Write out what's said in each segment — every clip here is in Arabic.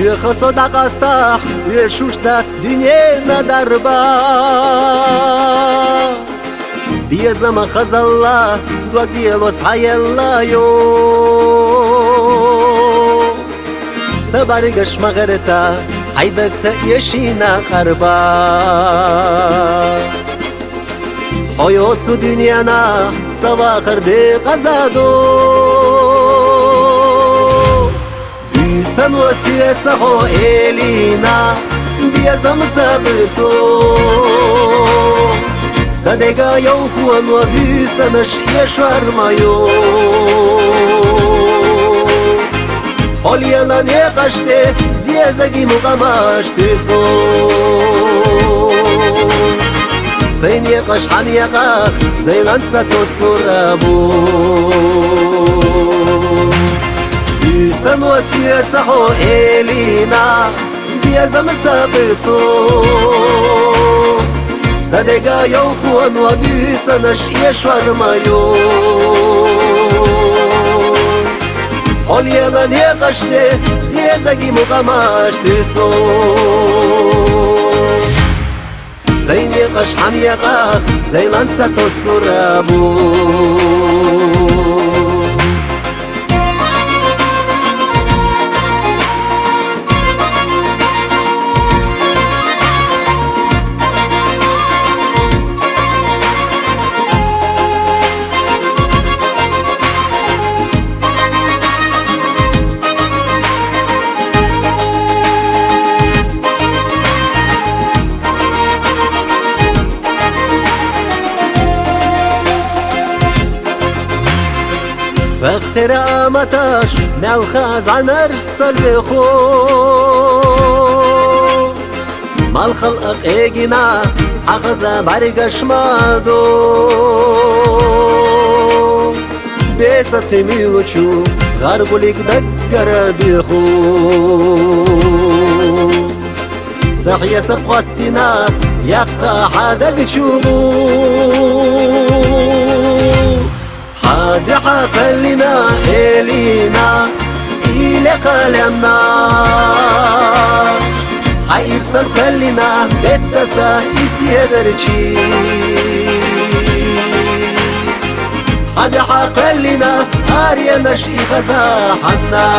خسود قاستح شوش دست دنیا ندربا بیا زمان خزالله دوک دیل و سعی الله یو سبارگش مغرتا حیدک تیشینا قربا حیات سو دنیا نا سوا خرده قزادو بیسن و سویت سخو ایلینا بیا زمان تبرسو صدقا يوخوان وبيسنش يشوار مايو حاليانا نقشته زيزاقي مقامشته سو سين يقش حن يقاخ زي لانسة السرابو بيسن وسويت سحو إلينا بيزمن تقصو صدقا يوخوان وبيسنش يشوار مايو حاليانا نقشته زيزاقي مقامشته سو زي نقش حن يقاخ زي لانسة السرابو باخترامتش ملخز عنرش صلخو مال خلق ايجنا حقزا برگش مادو بيتت ميلوچو غربوليك دقر بيخو سحيا سبقتنا يقطع حدق شغو حد حقلنا إلينا إلى قلمنا حيرسل قلنا بتسا يسيدرشي حد حقلنا آريا نشي غزاحنا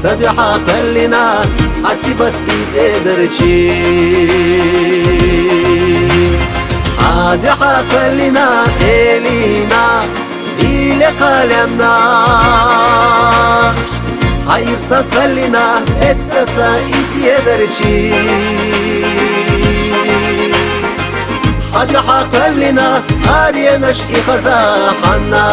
صد حقلنا حسبت تدرشي عاد حقلنا إلينا إلى قلمنا خير سقلنا اتسا يسيدرشي عاد حقلنا آريا نشئ خزاحنا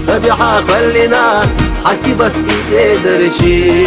صد حقلنا حسبت تدرشي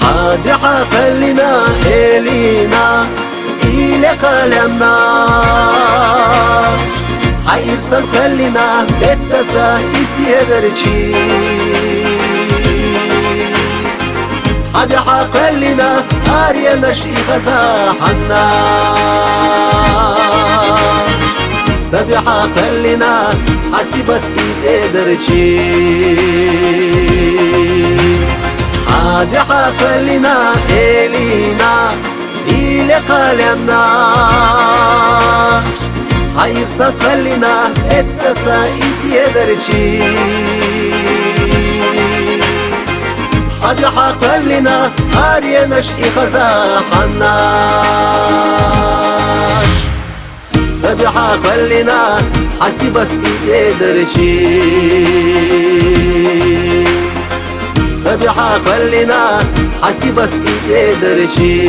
حد حقلنا إلينا إلى قلمنا حيرسل قلنا بتسا يسيدرشي حد حقلنا آريا نشئ غزاحنا صد حقلنا حسبت تدرشي عاد حقلنا إلينا إلى قلمنا خير سقلنا اتسا يسيدرشي عاد حقلنا آريا نشئ خزاحنا صد حقلنا حسبت تدرشي صد حقلنا حسبت تدرشي